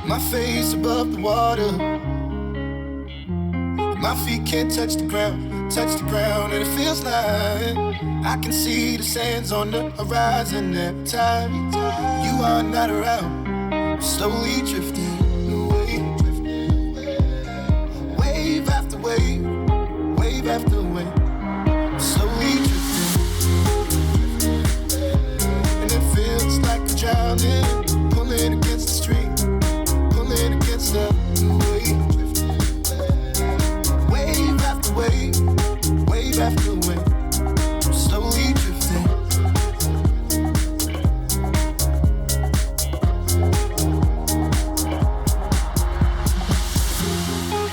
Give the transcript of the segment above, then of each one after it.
My face above the water, my feet can't touch the ground, and it feels like I can see the sands on the horizon every time you are not around. I'm slowly drifting away, wave after wave, wave after wave, I'm slowly drifting, and it feels like I'm drowning, pulling against the stream, pulling against the wave. Wave after wave, wave after wave, I'm slowly drifting.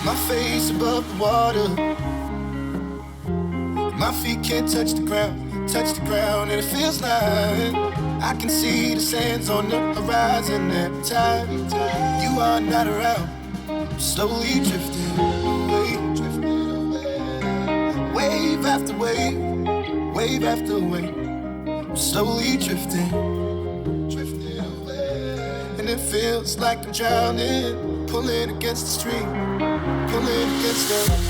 My face above the water, my feet can't touch the ground, and it feels like I can see the sands on the horizon every time you are not around. I'm slowly drifting away, wave after wave, wave after wave, I'm slowly drifting away, and it feels like I'm drowning, pulling against the stream, pulling against the.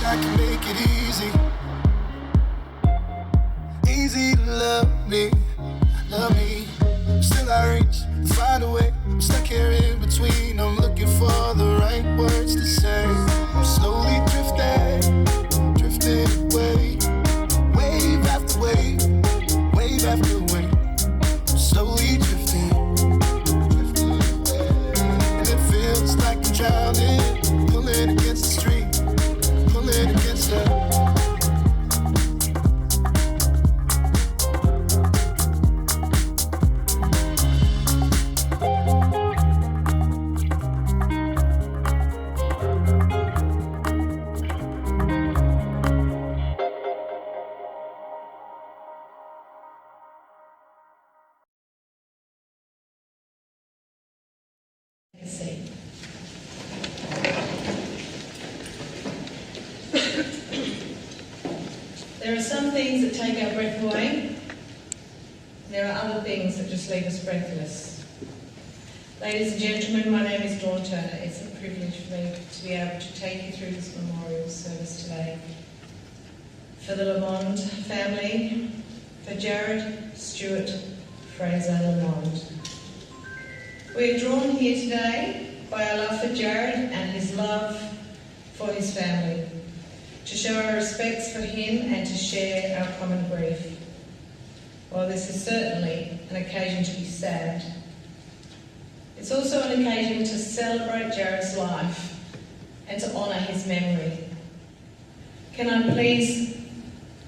I can make it easy to love me. Still I reach, find a way. I'm stuck here in between. I'm looking for the right words to say. I'm slowly drifting away, wave after wave, wave after wave. I'm slowly drifting, and it feels like I'm drowning, pulling against the stream, pulling against the. There are some things that take our breath away. There are other things that just leave us breathless. Ladies and gentlemen, my name is Dawn Turner. It's a privilege for me to be able to take you through this memorial service today. For the Lamond family, for Jared, Steward, Frazer, Lamond. We are drawn here today by our love for Jared and his love for his family, to show our respects for him and to share our common grief. While this is certainly an occasion to be sad, it's also an occasion to celebrate Jared's life and to honour his memory. Can I please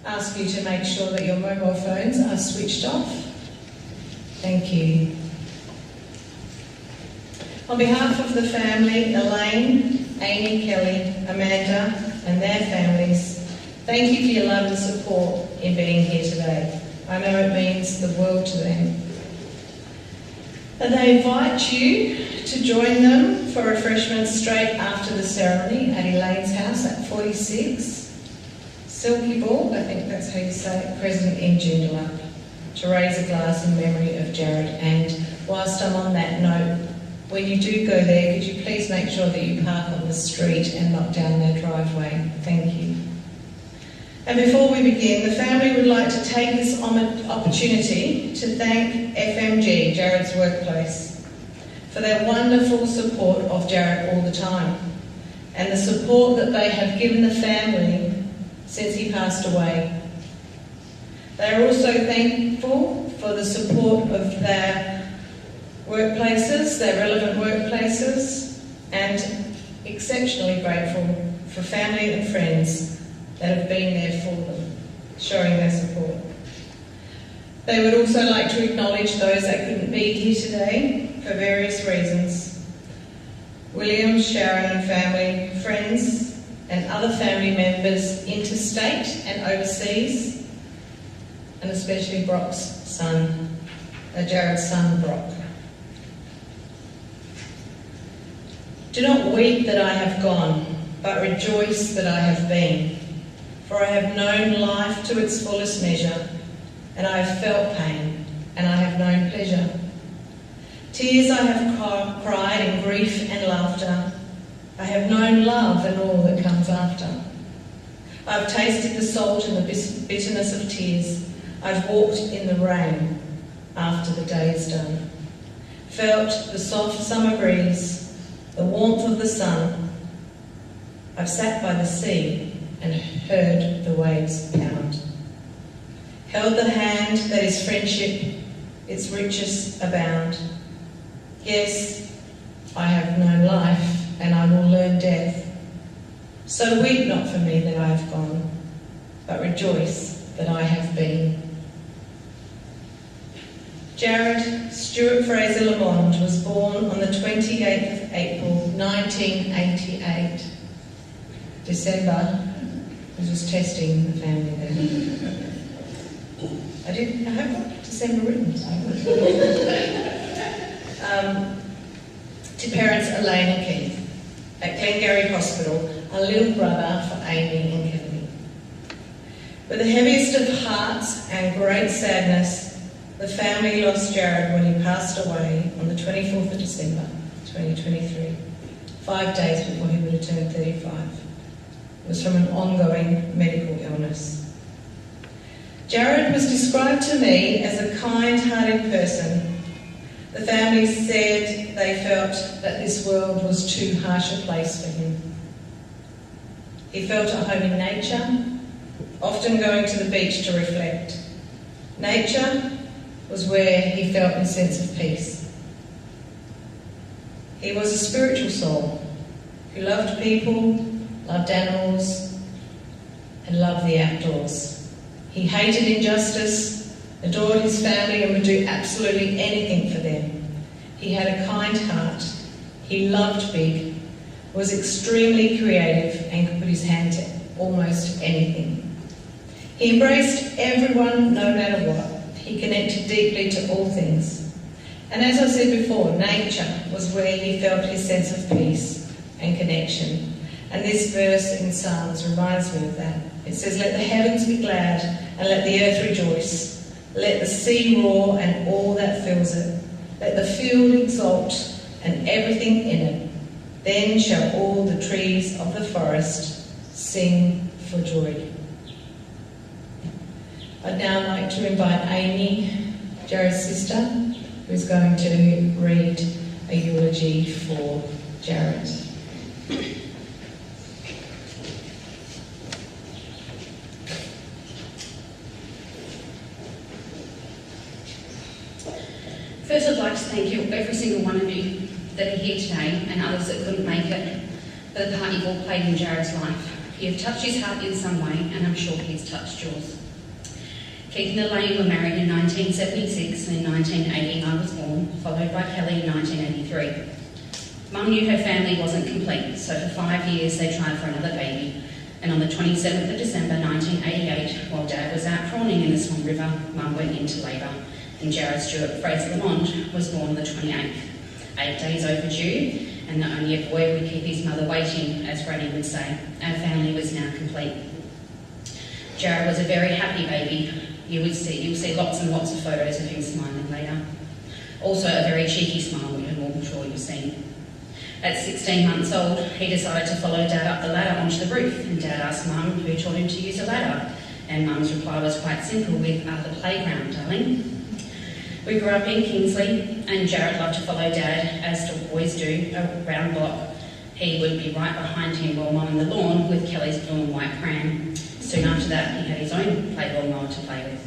ask you to make sure that your mobile phones are switched off? Thank you. On behalf of the family, Elaine, Amie, Kellie, Amanda and their families, thank you for your love and support in being here today. I know it means the world to them. And they invite you to join them for refreshments straight after the ceremony at Elaine's house at 46 Silky Ball, I think that's how you say it, present in Joondalup, to raise a glass in memory of Jared. And whilst I'm on that note, When you do go there, could you please make sure that you park on the street and not down their driveway? Thank you. And before we begin, the family would like to take this opportunity to thank FMG, Jared's workplace, for their wonderful support of Jared all the time, and the support that they have given the family since he passed away. They are also thankful for the support of their workplaces, their relevant workplaces, and exceptionally grateful for family and friends that have been there for them, showing their support. They would also like to acknowledge those that couldn't be here today for various reasons. William, Sharon and family, friends and other family members interstate and overseas, and especially Brock's son, Jared's son Brock. Do not weep that I have gone, but rejoice that I have been. For I have known life to its fullest measure, and I have felt pain, and I have known pleasure. Tears I have cried in grief and laughter. I have known love and all that comes after. I have tasted the salt and the bitterness of tears. I've walked in the rain after the day is done. Felt the soft summer breeze, the warmth of the sun. I've sat by the sea and heard the waves pound. Held the hand that is friendship, its riches abound. Yes, I have known life, and I will learn death. So weep not for me that I have gone, but rejoice that I have been. Jared Steward Frazer Lamond was born on the 28th of April 1988. December, I was just testing the family there. I have got December written. To parents Elaine and Keith at Lanchbury Hospital, a little brother for Amie and Kellie. With the heaviest of hearts and great sadness, the family lost Jared when he passed away on the 24th of December 2023, 5 days before he would have turned 35. It was from an ongoing medical illness. Jared was described to me as a kind-hearted person. The family said they felt that this world was too harsh a place for him. He felt at home in nature, often going to the beach to reflect. Nature was where he felt a sense of peace. He was a spiritual soul who loved people, loved animals, and loved the outdoors. He hated injustice, adored his family, and would do absolutely anything for them. He had a kind heart. He loved big, was extremely creative, and could put his hand to almost anything. He embraced everyone no matter what. He connected deeply to all things. And as I said before, nature was where he felt his sense of peace and connection. And this verse in Psalms reminds me of that. It says, "Let the heavens be glad and let the earth rejoice. Let the sea roar and all that fills it. Let the field exult and everything in it. Then shall all the trees of the forest sing for joy." I'd now like to invite Amie, Jared's sister, who's going to read a eulogy for Jared. First, I'd like to thank you, every single one of you that are here today and others that couldn't make it, for the part you've all played in Jared's life. You've touched his heart in some way, and I'm sure he's touched yours. Keith and Elaine were married in 1976, and in 1980 I was born, followed by Kellie in 1983. Mum knew her family wasn't complete, so for 5 years they tried for another baby, and on the 27th of December 1988, while Dad was out prawning in the Swan River, Mum went into labour, and Jared Stewart Frazer Lamond was born on the 28th. 8 days overdue, and not only a boy would keep his mother waiting, as Granny would say. Our family was now complete. Jared was a very happy baby. You'll see lots and lots of photos of him smiling later. Also a very cheeky smile, which I'm sure you've seen. At 16 months old, he decided to follow Dad up the ladder onto the roof, and Dad asked Mum who taught him to use a ladder, and Mum's reply was quite simple with, the playground, darling. We grew up in Kingsley, and Jared loved to follow Dad, as boys do, around the block. He would be right behind him while mowing the lawn with Kellie's blue and white pram. Soon after that, he had his own playground mower to play with.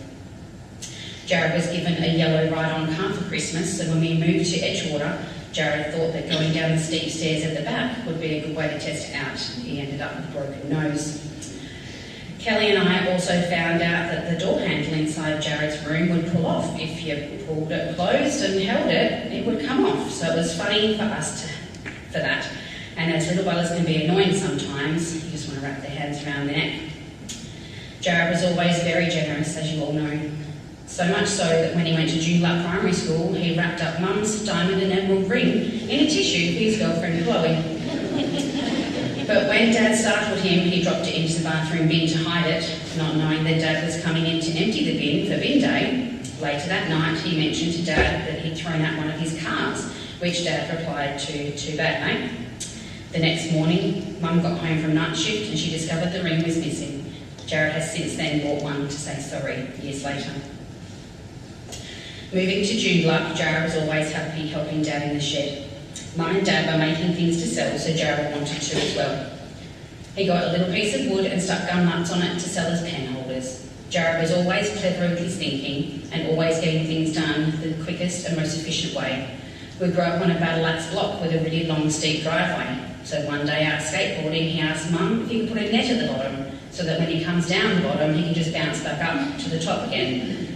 Jared was given a yellow ride-on car for Christmas, so when we moved to Edgewater, Jared thought that going down the steep stairs at the back would be a good way to test it out. He ended up with a broken nose. Kellie and I also found out that the door handle inside Jared's room would pull off. If you pulled it closed and held it, it would come off. So it was funny for us for that. And as little brothers can be annoying sometimes, you just want to wrap their hands around their neck. Jared was always very generous, as you all know. So much so that when he went to Joondalup Primary School, he wrapped up Mum's diamond and emerald ring in a tissue for his girlfriend Chloe. But when Dad startled him, he dropped it into the bathroom bin to hide it, not knowing that Dad was coming in to empty the bin for bin day. Later that night, he mentioned to Dad that he'd thrown out one of his cars, which Dad replied to, "Too bad, mate." The next morning, Mum got home from night shift and she discovered the ring was missing. Jared has since then bought one to say sorry, years later. Moving to Joondalup, Jared was always happy helping Dad in the shed. Mum and Dad were making things to sell, so Jared wanted to as well. He got a little piece of wood and stuck gum nuts on it to sell as pen holders. Jared was always clever with his thinking and always getting things done the quickest and most efficient way. We grew up on a battle axe block with a really long, steep driveway. So one day out skateboarding, he asked Mum if he could put a net at the bottom so that when he comes down the bottom, he can just bounce back up to the top again.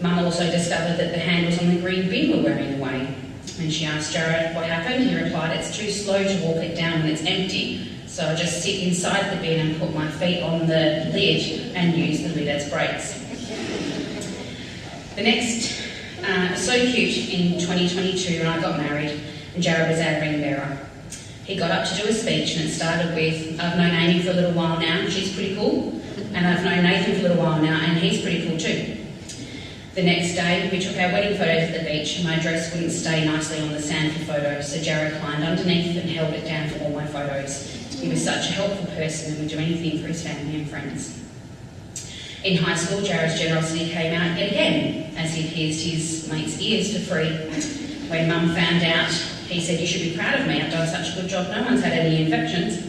Mum also discovered that the handles on the green bin were wearing away. When she asked Jared what happened, he replied, "It's too slow to walk it down when it's empty, so I just sit inside the bin and put my feet on the lid and use the lid as brakes." The next, so cute, in 2022 when I got married and Jared was our ring bearer. He got up to do a speech and it started with, "I've known Amie for a little while now, and she's pretty cool, and I've known Nathan for a little while now, and he's pretty cool too." The next day, we took our wedding photos at the beach and my dress wouldn't stay nicely on the sand for photos, so Jared climbed underneath and held it down for all my photos. He was such a helpful person and would do anything for his family and friends. In high school, Jared's generosity came out yet again, as he pierced his mate's ears for free. When Mum found out, he said, "You should be proud of me, I've done such a good job, no one's had any infections."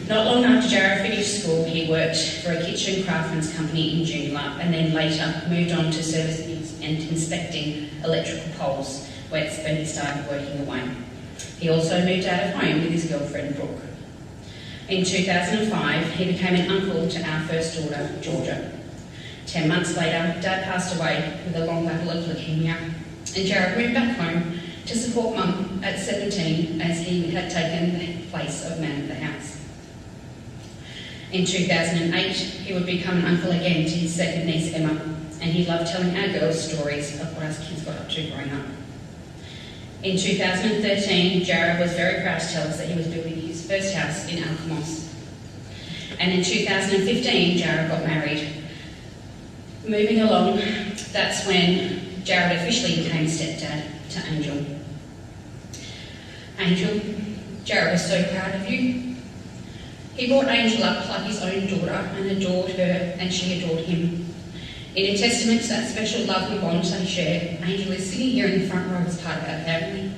Not long after Jared finished school, he worked for a kitchen craftsman's company in Joondalup and then later moved on to servicing and inspecting electrical poles, when he started working away. He also moved out of home with his girlfriend, Brooke. In 2005, he became an uncle to our first daughter, Georgia. 10 months later, Dad passed away with a long battle of leukemia, and Jared moved back home to support Mum at 17 as he had taken the place of man of the house. In 2008, he would become an uncle again to his second niece, Emma, and he loved telling our girls stories of what our kids got up to growing up. In 2013, Jared was very proud to tell us that he was building his first house in Alkimos. And in 2015, Jared got married. Moving along, that's when Jared officially became stepdad to Angel. Angel, Jared was so proud of you. He brought Angel up like his own daughter and adored her, and she adored him. In a testament to that special love and bond they share, Angel is sitting here in the front row as part of our family.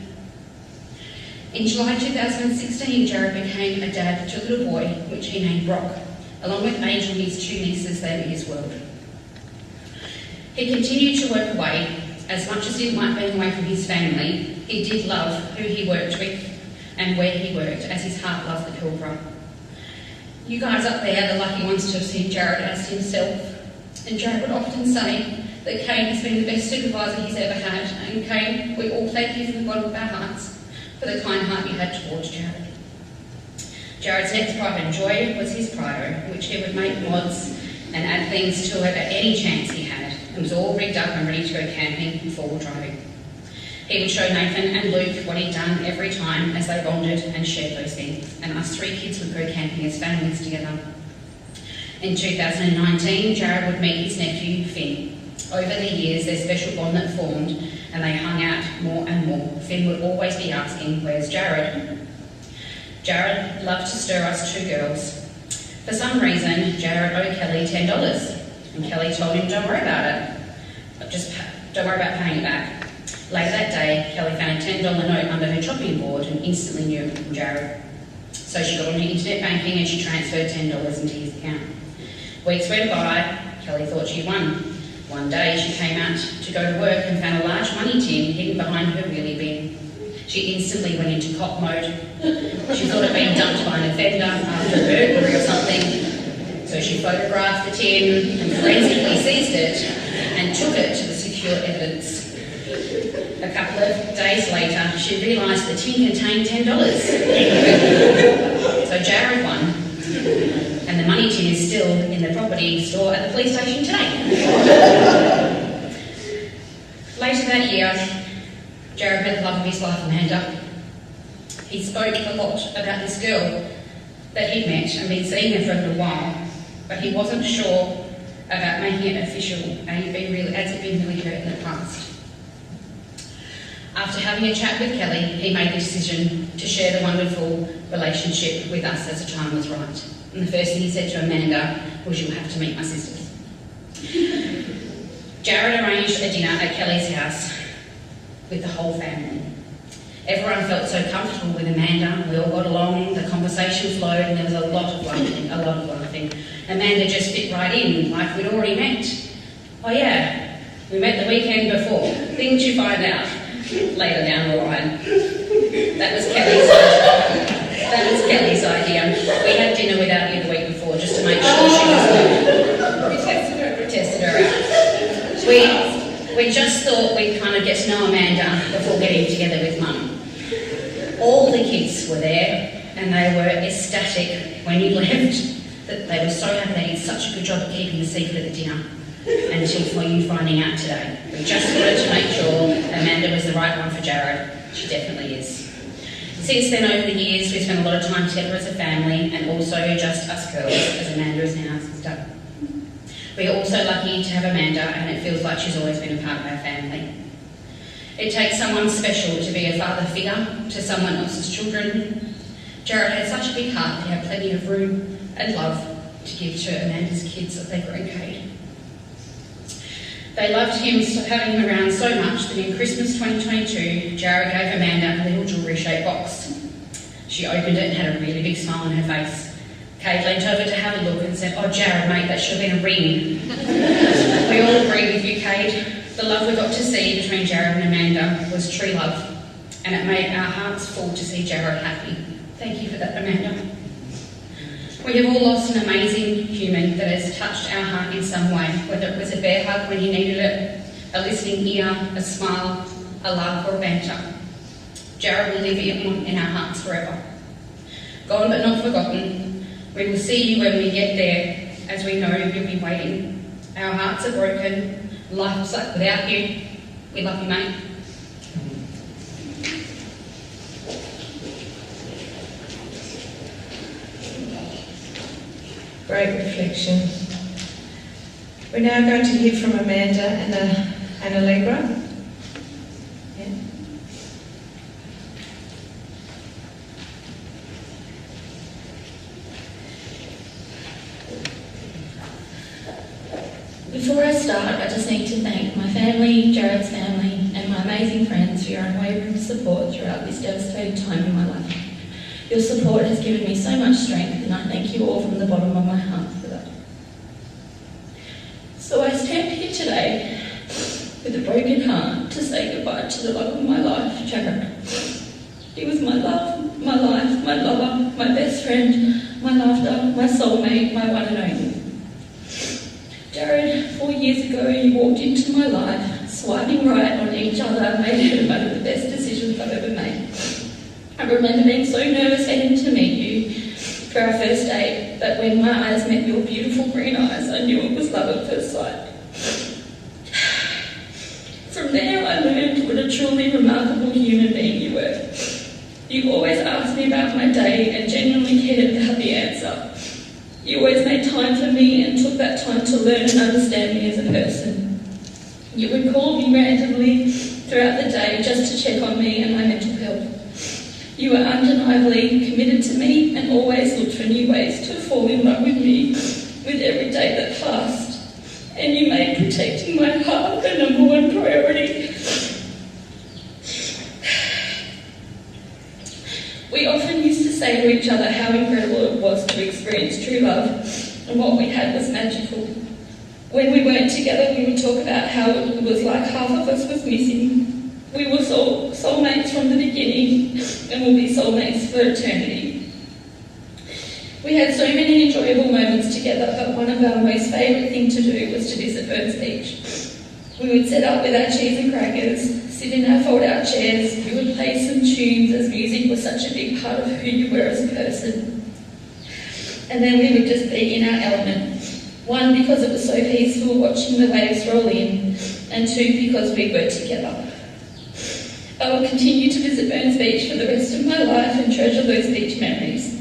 In July 2016, Jared became a dad to a little boy, which he named Brock. Along with Angel and his two nieces, they were his world. He continued to work away. As much as he didn't like being away from his family, he did love who he worked with and where he worked, as his heart loved the Pilbara. You guys up there are the lucky ones to have seen Jared as himself. And Jared would often say that Kane has been the best supervisor he's ever had. And Kane, we all thank you from the bottom of our hearts for the kind heart you had towards Jared. Jared's next pride and joy was his Prado, which he would make mods and add things to it at any chance he had. It was all rigged up and ready to go camping and four-wheel driving. He would show Nathan and Luke what he'd done every time as they bonded and shared those things, and us three kids would go camping as families together. In 2019, Jared would meet his nephew, Finn. Over the years, their special bond that formed and they hung out more and more. Finn would always be asking, "Where's Jared?" Jared loved to stir us two girls. For some reason, Jared owed Kellie $10, and Kellie told him, "Don't worry about it. Don't worry about paying it back." Later that day, Kellie found a $10 note under her chopping board and instantly knew it was from Jared. So she got on her internet banking and she transferred $10 into his account. Weeks went by. Kellie thought she'd won. One day she came out to go to work and found a large money tin hidden behind her wheelie bin. She instantly went into cop mode. She thought it had been dumped by an offender after a burglary or something. So she photographed the tin and forensically seized it and took it to the secure evidence. A couple of days later, she realised the tin contained $10. So Jared won, and the money tin is still in the property store at the police station today. Later that year, Jared met the love of his life, Amanda. He spoke a lot about this girl that he'd met and been seeing her for a little while, but he wasn't sure about making it official, and as it'd been really hurt in the past. After having a chat with Kellie, he made the decision to share the wonderful relationship with us as the time was right. And the first thing he said to Amanda was, "You'll have to meet my sisters." Jared arranged a dinner at Kellie's house with the whole family. Everyone felt so comfortable with Amanda. We all got along, the conversation flowed, and there was a lot of laughing. Amanda just fit right in, like we'd already met. "Oh yeah, we met the weekend before. Didn't you find out?" Later down the line. That was Kellie's idea. We had dinner without you the week before just to make sure she was good. We tested her out. We just thought we'd kind of get to know Amanda before getting together with Mum. All the kids were there and they were ecstatic when you left. That they were so happy they did such a good job of keeping the secret at the dinner. Until you finding out today. We just wanted to make sure Amanda was the right one for Jared. She definitely is. Since then, over the years, we've spent a lot of time together as a family and also just us girls, as Amanda is now our sister. We are also lucky to have Amanda, and it feels like she's always been a part of our family. It takes someone special to be a father figure to someone else's children. Jared had such a big heart to have plenty of room and love to give to Amanda's kids as they grew and Kate. They loved him, having him around so much that in Christmas 2022, Jared gave Amanda a little jewellery-shaped box. She opened it and had a really big smile on her face. Kate leant over to have a look and said, "Oh, Jared, mate, that should have been a ring." We all agree with you, Kate. The love we got to see between Jared and Amanda was true love, and it made our hearts full to see Jared happy. Thank you for that, Amanda. We have all lost an amazing human that has touched our heart in some way, whether it was a bear hug when you needed it, a listening ear, a smile, a love or a banter. Jared will live in our hearts forever. Gone but not forgotten, we will see you when we get there, as we know you'll be waiting. Our hearts are broken, life sucks without you. We love you, mate. Great reflection. We're now going to hear from Amanda and Allegra. Yeah. Before I start, I just need to thank my family, Jared's family, and my amazing friends for your unwavering support throughout this devastating time in my life. Your support has given me so much strength, and I thank you all from the bottom of my heart for that. So I stand here today with a broken heart to say goodbye to the love of my life, Jared. He was my love, my life, my lover, my best friend, my laughter, my soulmate, my one and only. Jared, 4 years ago, you walked into my life, swiping right on each other, made it one of the best decisions I've ever made. I remember being so nervous heading to meet you for our first date, but when my eyes met your beautiful green eyes, I knew it was love at first sight. From there, I learned what a truly remarkable human being you were. You always asked me about my day and genuinely cared about the answer. You always made time for me and took that time to learn and understand me as a person. You would call me randomly throughout the day just to check on me and my mental health. You were undeniably committed to me and always looked for new ways to fall in love with me with every day that passed. And you made protecting my heart the number one priority. We often used to say to each other how incredible it was to experience true love, and what we had was magical. When we weren't together, we would talk about how it was like half of us was missing. We were soulmates from the beginning, and will be soulmates for eternity. We had so many enjoyable moments together, but one of our most favourite things to do was to visit Burns Beach. We would set up with our cheese and crackers, sit in our fold-out chairs, we would play some tunes as music was such a big part of who you were as a person. And then we would just be in our element. One, because it was so peaceful watching the waves roll in, and two, because we were together. I will continue to visit Burns Beach for the rest of my life and treasure those beach memories.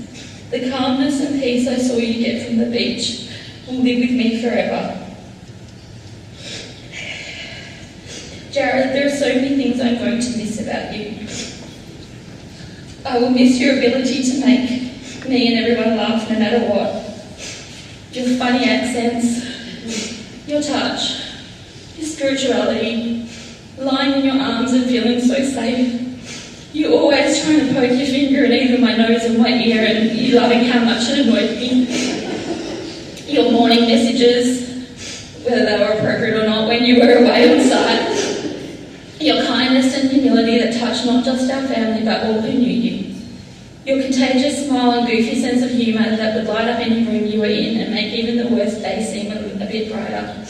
The calmness and peace I saw you get from the beach will live with me forever. Jared, there are so many things I'm going to miss about you. I will miss your ability to make me and everyone laugh no matter what. Your funny accents, your touch, your spirituality, lying in your arms and feeling so safe. You always trying to poke your finger at either my nose or my ear and you loving how much it annoyed me. Your morning messages, whether they were appropriate or not, when you were away on site. Your kindness and humility that touched not just our family but all who knew you. Your contagious smile and goofy sense of humour that would light up any room you were in and make even the worst day seem a bit brighter.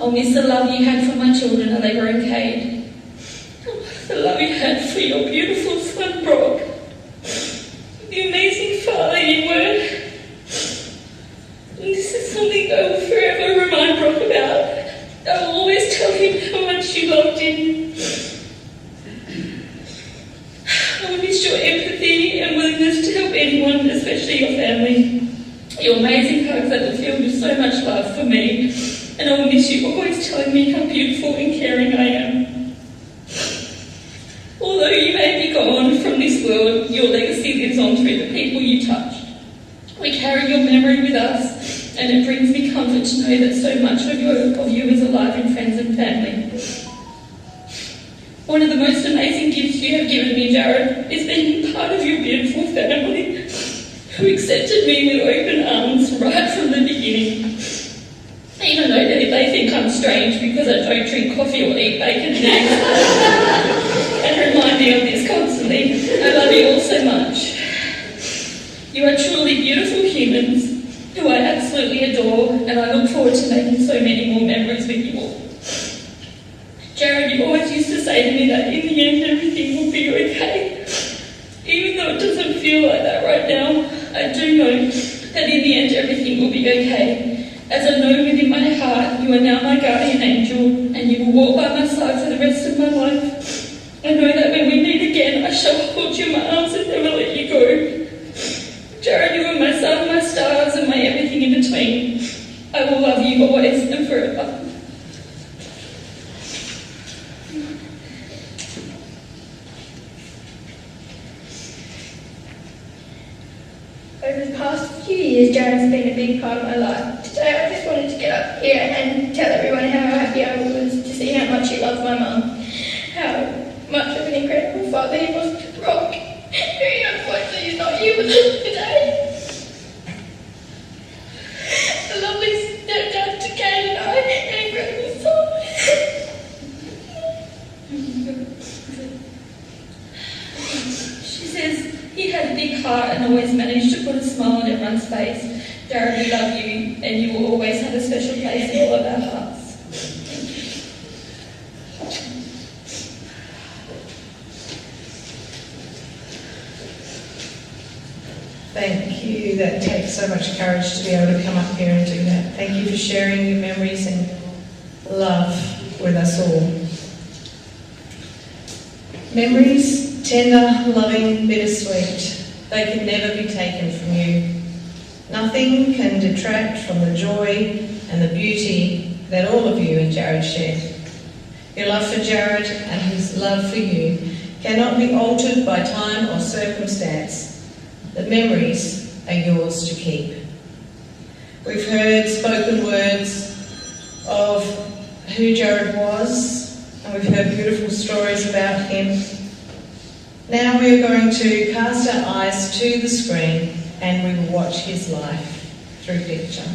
I'll miss the love you had for my children, Allegra and Cade. The love you had for your beautiful son, Brock. The amazing father you were. And this is something I will forever remind Brock about. I will always tell him how much you loved him. I will miss your empathy and willingness to help anyone, especially your family. Your amazing hugs that will fill with so much love for me. And I will miss you always telling me how beautiful and caring I am. Although you may be gone from this world, your legacy lives on through the people you touched. We carry your memory with us, and it brings me comfort to know that so much of you is alive in friends and family. One of the most amazing gifts you have given me, Jared, is being part of your beautiful family, who accepted me with open arms right from the beginning. Even though they think I'm strange because I don't drink coffee or eat bacon and eggs. And remind me of this constantly. I love you all so much. You are truly beautiful humans who I absolutely adore, and I look forward to making so many more memories with you all. Jared, you always used to say to me that in the end everything will be okay. Even though it doesn't feel like that right now, I do know that in the end everything will be okay. As I know within my heart, you are now my guardian angel, and you will walk by my side for the rest of my life. I know that when we meet again, I shall hold you in my arms and never let you go. Jared, you are my sun, my stars, and my everything in between. I will love you always and forever. Over the past few years, Jared's been a big part of my life. Today I just wanted to get up here and tell everyone how happy I was to see how much he loved my mum, how much of an incredible father he was to Brock, who unfortunately is not here with us today. A lovely stepdad to Kate and I, and an incredible son. She says he had a big heart and always managed to put a smile on everyone's face. Jared, we love you, and you will always have a special place in all of our hearts. Thank you. That takes so much courage to be able to come up here and do that. Thank you for sharing your memories and love with us all. Memories, tender, loving, bittersweet. They can never be taken from you. Nothing can detract from the joy and the beauty that all of you and Jared shared. Your love for Jared and his love for you cannot be altered by time or circumstance. The memories are yours to keep. We've heard spoken words of who Jared was, and we've heard beautiful stories about him. Now we are going to cast our eyes to the screen and we will watch his life through picture.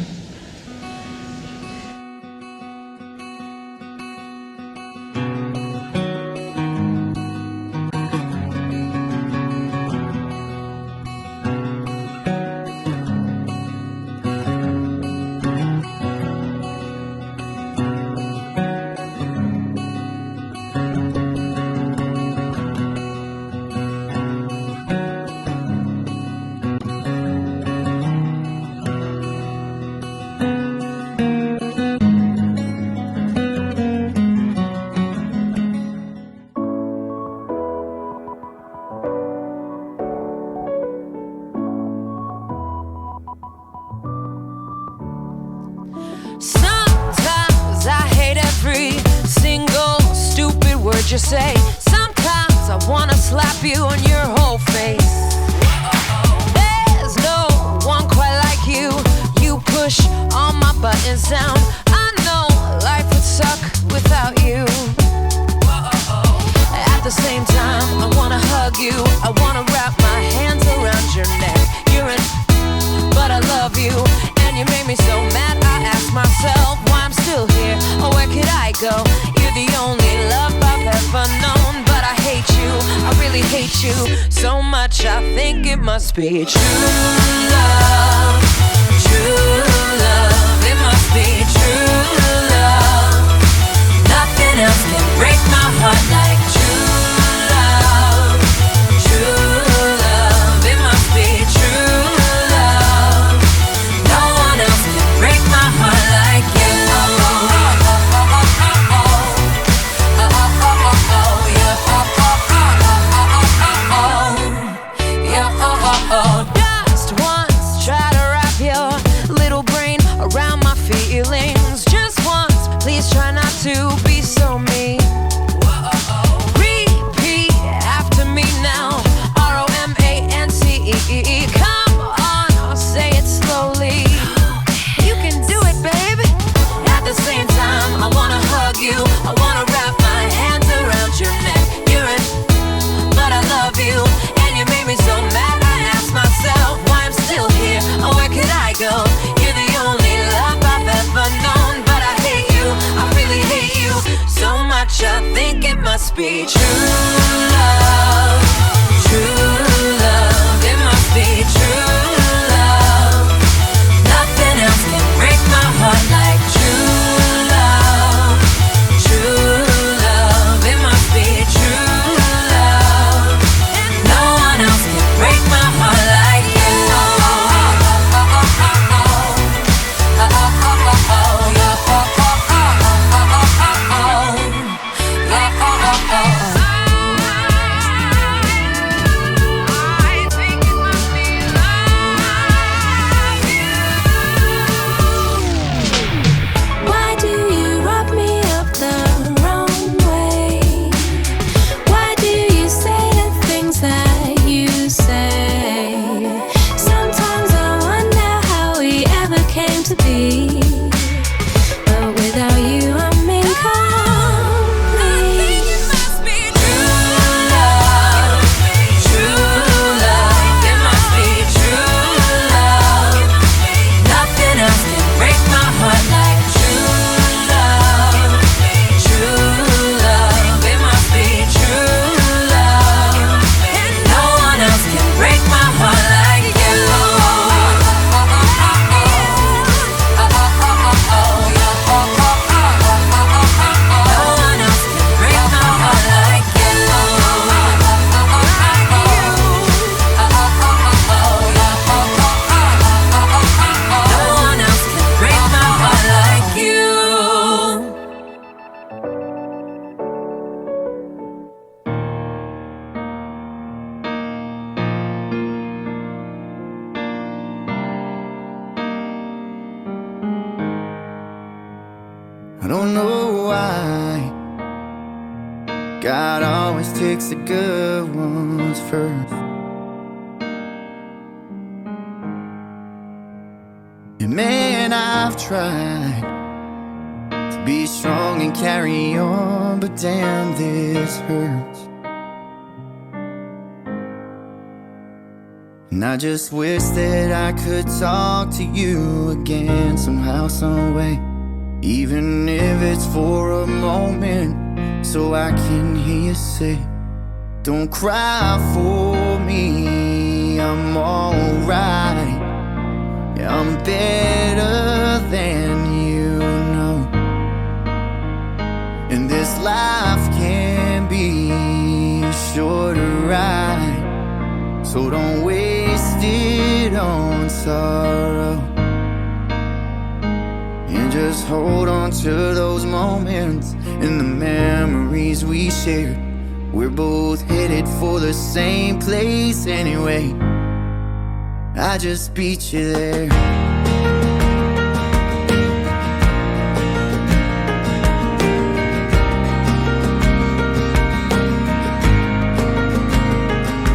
Sometimes I hate every single stupid word you say. Sometimes I wanna slap you on your whole face. There's no one quite like you. You push all my buttons down. I know life would suck without you. At the same time, I wanna hug you. I wanna wrap my hands around your neck. You're in, but I love you. And you made me so mad, I ask myself why I'm still here, or where could I go? You're the only love I've ever known, but I hate you, I really hate you so much, I think it must be true love, it must be true love. Nothing else can break my heart like true love, it must be true love. No one else can break my heart like you. Just once, try to wrap your little brain around my feelings. Just once, please try not to be so mean. Repeat after me now. ROMANCE. Come on, I'll say it slowly. You can do it, baby. At the same time, I wanna hug you. I wanna wrap my hands around your neck. You're in, but I love you. And you made me so mad, I ask myself why I'm still here, or where could I go? You're the only love I've ever known, but I hate you, I really hate you so much, I think it must be true love, it must be true love. Nothing else can break my heart like true love, it must be true love. And no one else can break my heart like you. I think it must be like you. Why do you rub me up the wrong way? Why do you say the things that you say? Sometimes I wonder how we ever came to be. But without you, I'm incomplete. I think it must be true love, it must be true love. Nothing else can break my heart like true love, it must be true love. And no one else can break my heart like you. I don't know why God always takes the good ones first. And man, I've tried to be strong and carry on, but damn, this hurts. And I just wish that I could talk to you again somehow, some way, even if it's for a moment, so I can hear you say, don't cry for me, I'm alright. Yeah, I'm better than you know. And this life can be a shorter ride, so don't waste it on sorrow. And just hold on to those moments and the memories we shared. We're both headed for the same place anyway. I just beat you there.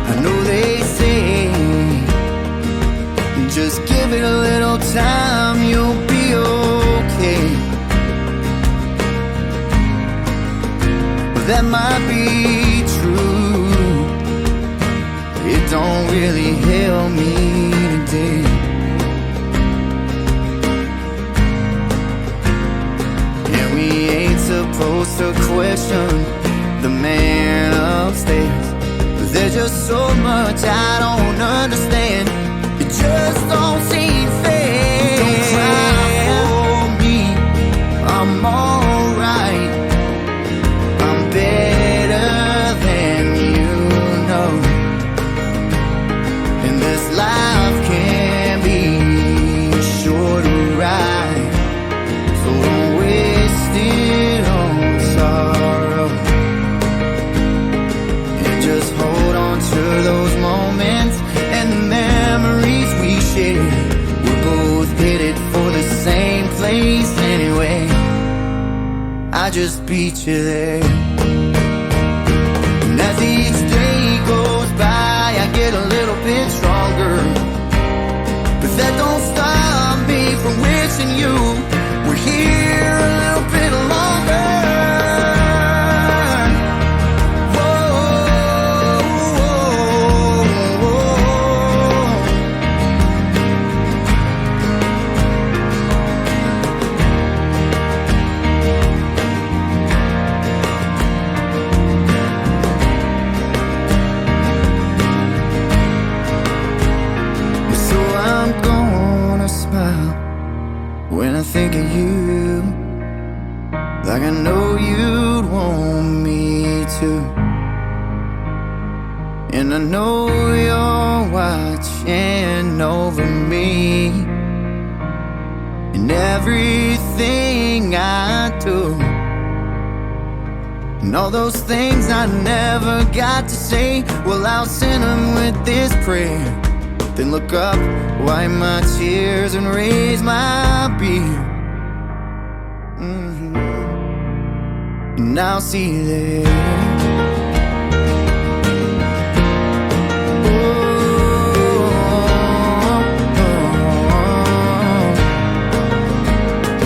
I know they say, just give it a little time, you'll be okay. That might be true. It don't really help me today. And we ain't supposed to question the man upstairs, but there's just so much I don't understand. It just don't seem fair. Don't cry for me, I'm alright. I'm better than you know. And this life can be a shorter ride, so don't waste it on sorrow. And just hold on to those moments and the memories we shared. We're both headed for the same place anyway. I just beat you there. And as each day goes by, I get a little bit stronger, but that don't stop me from wishing you were here a little bit longer. When I think of you, like I know you'd want me to. And I know you're watching over me in everything I do. And all those things I never got to say, well, I'll send them with this prayer. Then look up, wipe my tears and raise my beer. And I'll see you there.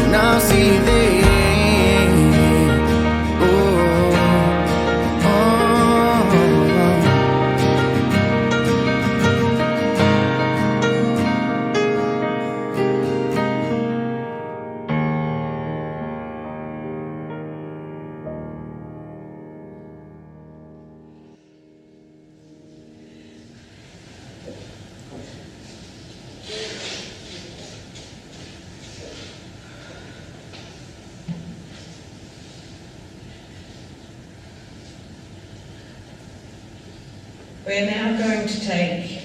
And I'll see you there. We're now going to take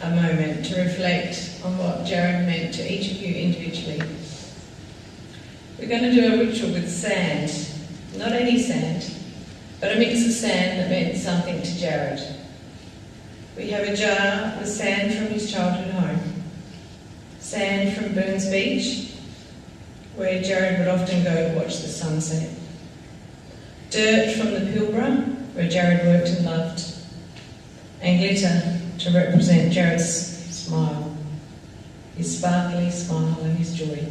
a moment to reflect on what Jared meant to each of you individually. We're going to do a ritual with sand, not any sand, but a mix of sand that meant something to Jared. We have a jar with sand from his childhood home, sand from Burns Beach, where Jared would often go to watch the sunset, dirt from the Pilbara, where Jared worked and loved, and glitter to represent Jared's smile, his sparkly smile and his joy.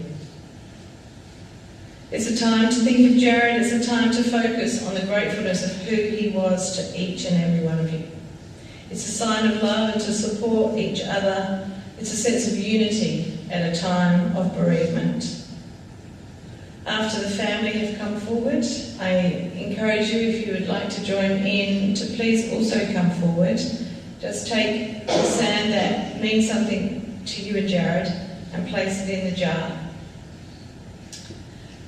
It's a time to think of Jared, it's a time to focus on the gratefulness of who he was to each and every one of you. It's a sign of love and to support each other. It's a sense of unity at a time of bereavement. After the family have come forward, I encourage you, if you would like to join in, to please also come forward. Just take the sand that means something to you and Jared and place it in the jar.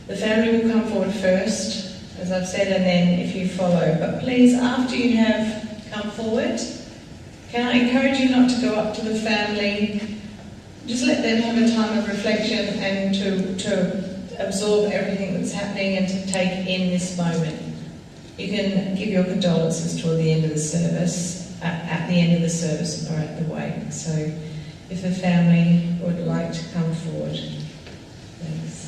The family will come forward first, as I've said, and then if you follow. But please, after you have come forward, can I encourage you not to go up to the family? Just let them have a time of reflection and to absorb everything that's happening and to take in this moment. You can give your condolences toward the end of the service, at the end of the service or at the wake. So if the family would like to come forward, please.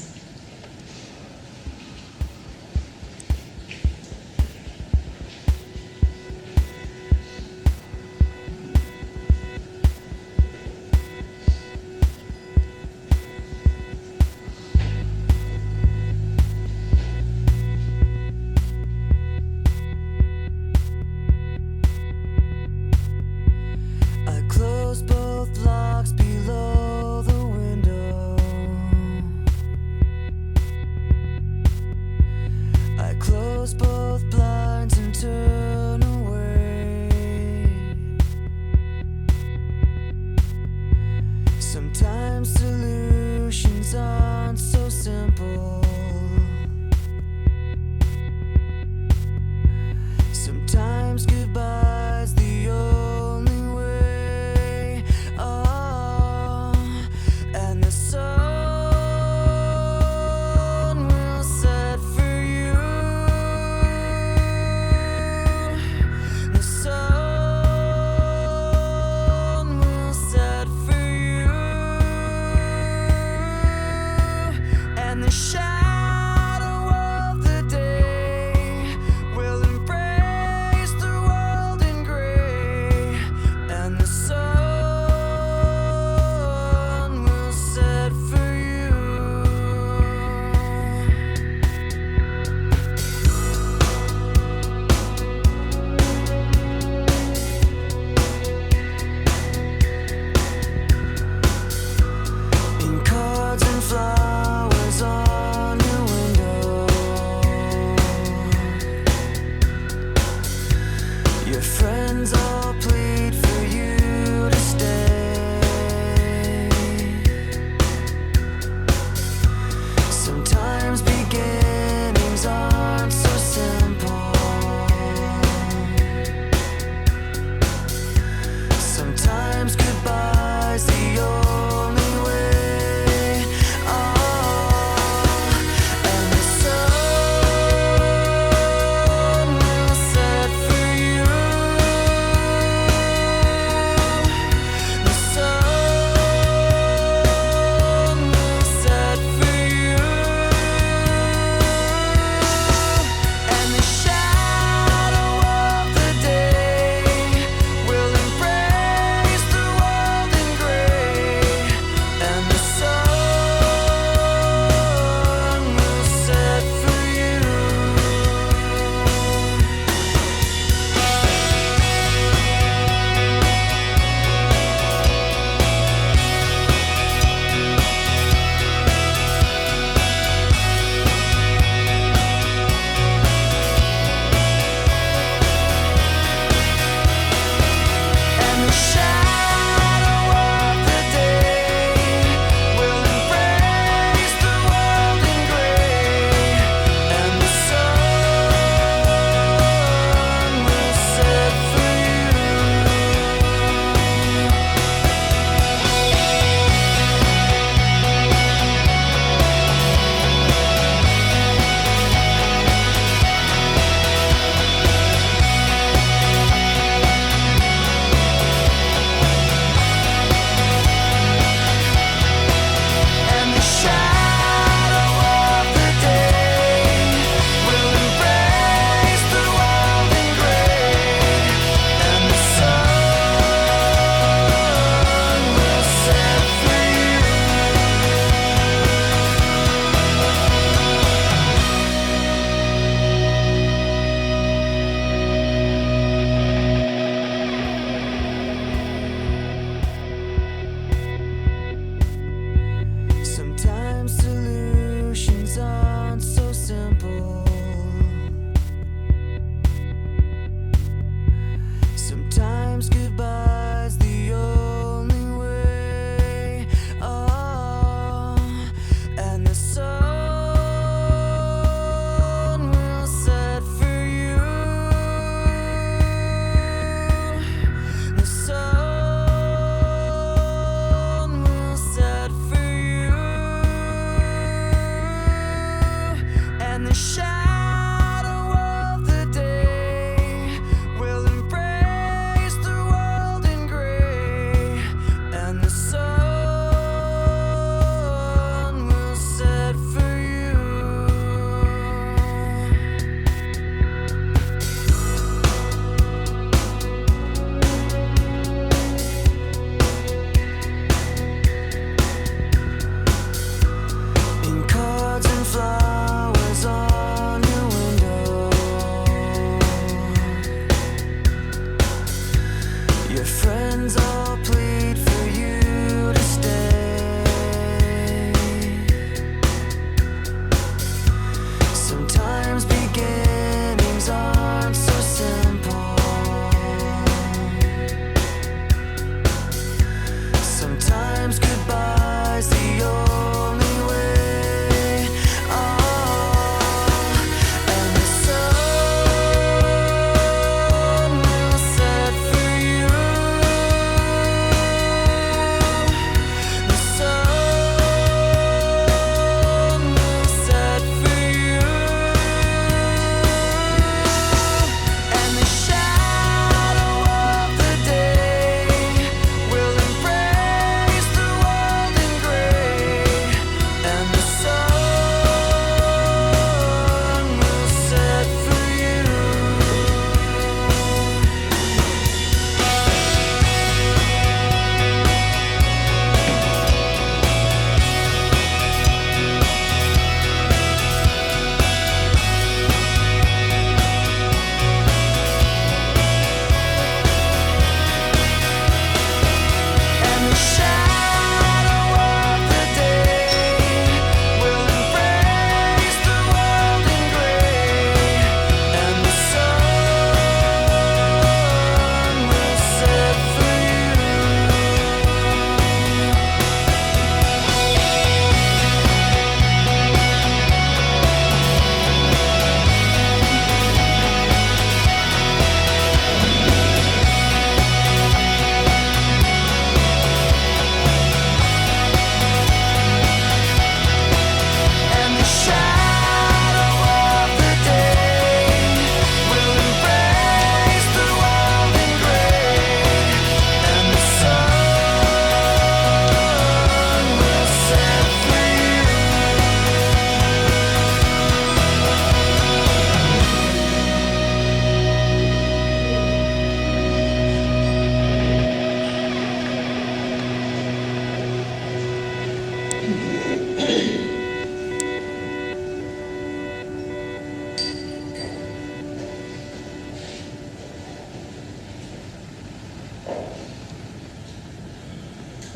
The shadow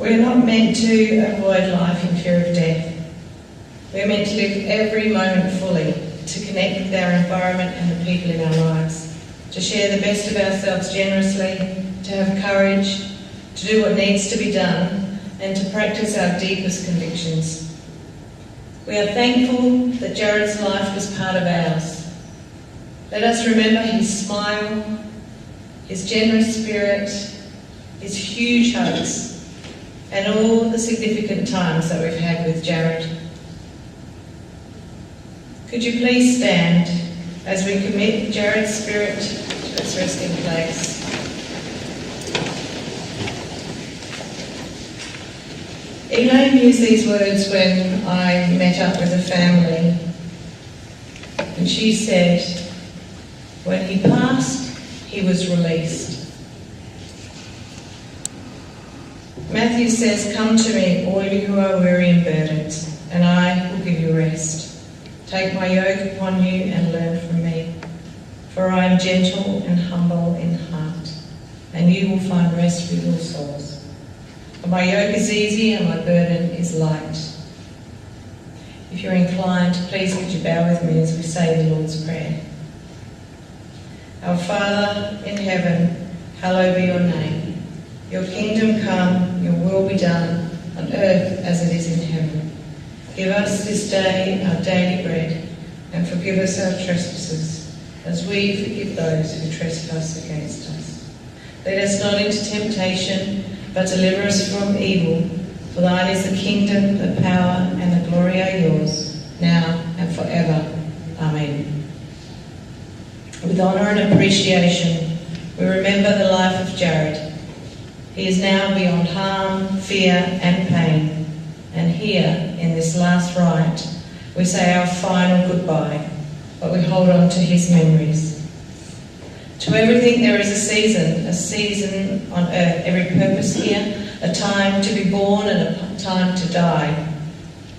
We're not meant to avoid life in fear of death. We're meant to live every moment fully, to connect with our environment and the people in our lives, to share the best of ourselves generously, to have courage, to do what needs to be done, and to practice our deepest convictions. We are thankful that Jared's life was part of ours. Let us remember his smile, his generous spirit, his huge hugs, and all the significant times that we've had with Jared. Could you please stand as we commit Jared's spirit to its resting place? Elaine used these words when I met up with the family, and she said, when he passed, he was released. Matthew says, "Come to me, all you who are weary and burdened, and I will give you rest. Take my yoke upon you and learn from me, for I am gentle and humble in heart, and you will find rest for your souls. For my yoke is easy and my burden is light." If you're inclined, please would you bow with me as we say the Lord's Prayer. Our Father in heaven, hallowed be your name. Your kingdom come, your will be done, on earth as it is in heaven. Give us this day our daily bread, and forgive us our trespasses, as we forgive those who trespass against us. Lead us not into temptation, but deliver us from evil. For thine is the kingdom, the power, and the glory are yours, now and forever. Amen. With honour and appreciation, we remember the life of Jared. He is now beyond harm, fear, and pain. And here, in this last rite, we say our final goodbye, but we hold on to his memories. To everything there is a season on earth, every purpose here, a time to be born and a time to die.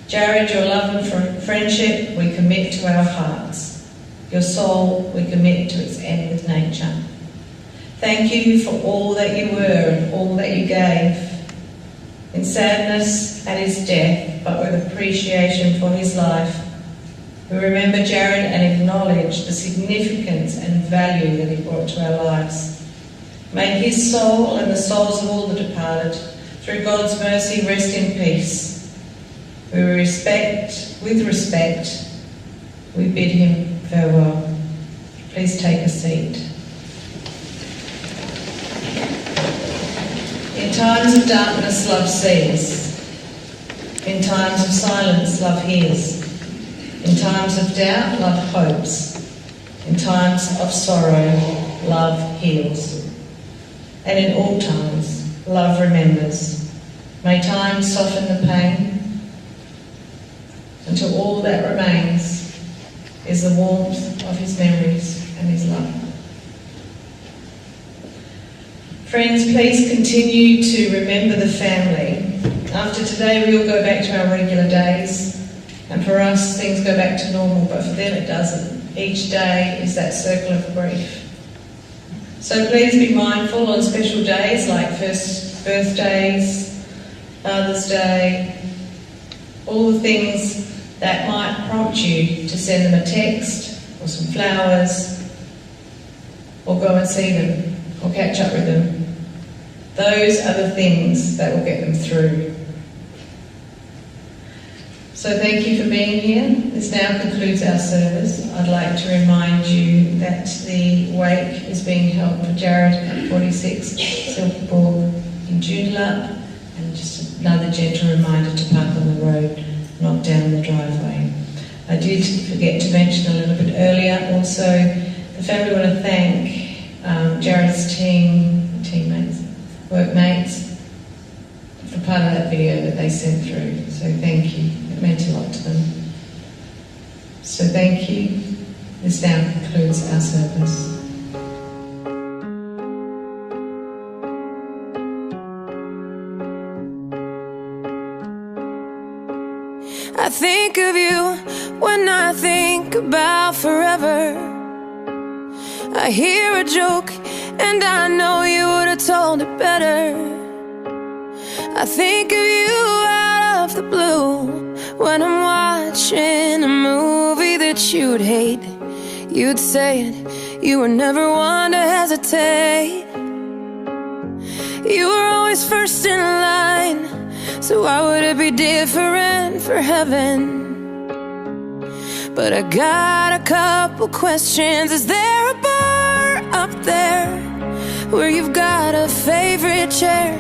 Jared, your love and friendship we commit to our hearts. Your soul we commit to its end with nature. Thank you for all that you were and all that you gave. In sadness at his death, but with appreciation for his life, we remember Jared and acknowledge the significance and value that he brought to our lives. May his soul and the souls of all the departed, through God's mercy, rest in peace. With respect, we bid him farewell. Please take a seat. In times of darkness, love sees. In times of silence, love hears. In times of doubt, love hopes. In times of sorrow, love heals. And in all times, love remembers. May time soften the pain, until all that remains is the warmth of his memories and his love. Friends, please continue to remember the family. After today, we all go back to our regular days, and for us, things go back to normal, but for them it doesn't. Each day is that circle of grief. So please be mindful on special days like first birthdays, Father's Day, all the things that might prompt you to send them a text or some flowers, or go and see them or catch up with them. Those are the things that will get them through. So thank you for being here. This now concludes our service. I'd like to remind you that the wake is being held for Jared at 46 Silverborg in Joondalup, and just another gentle reminder to park on the road, not down the driveway. I did forget to mention a little bit earlier also, the family want to thank Jared's teammates, workmates, for part of that video that they sent through. So thank you. It meant a lot to them. So thank you. This now concludes our service. I think of you when I think about forever. I hear a joke and I know you would have told it better. I think of you out of the blue when I'm watching a movie that you'd hate. You'd say it, you were never one to hesitate. You were always first in line, so why would it be different for heaven? But I got a couple questions. Is there a bar up there where you've got a favorite chair,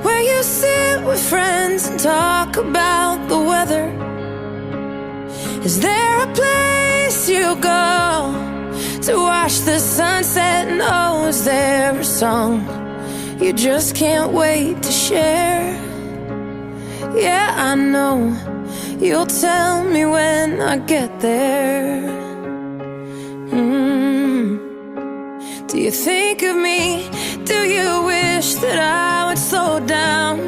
where you sit with friends and talk about the weather? Is there a place you go to watch the sunset? And oh, is there a song you just can't wait to share? Yeah, I know you'll tell me when I get there. Do you think of me? Do you wish that I would slow down?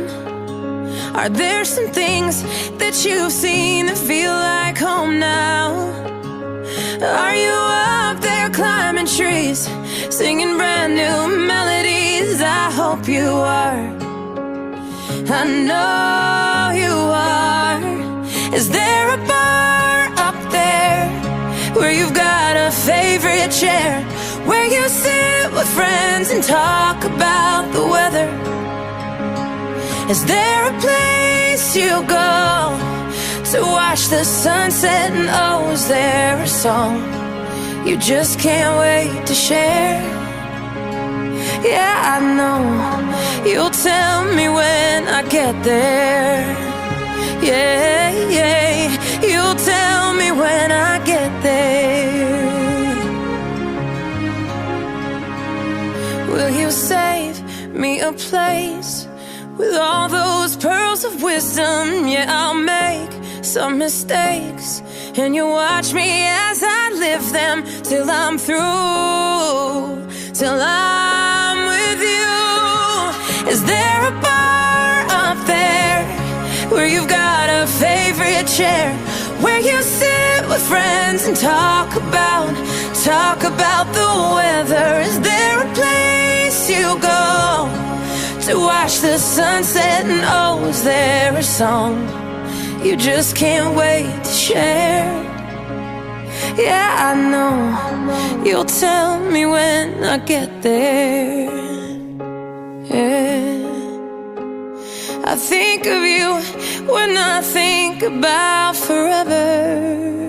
Are there some things that you've seen that feel like home now? Are you up there climbing trees, singing brand new melodies? I hope you are. I know you are. Is there a bar up there where you've got a favorite chair, where you sit with friends and talk about the weather? Is there a place you go to watch the sunset? And oh, is there a song you just can't wait to share? Yeah, I know you'll tell me when I get there. Yeah, yeah, you'll tell me when I get there. Will you save me a place with all those pearls of wisdom? Yeah, I'll make some mistakes, and you watch me as I live them till I'm through, till I'm with you. Is there a bar up there where you've got a favorite chair, where you sit with friends and talk about the weather? Is there a place you go to watch the sunset? And oh, is there a song you just can't wait to share? Yeah, I know you'll tell me when I get there. Yeah, I think of you when I think about forever.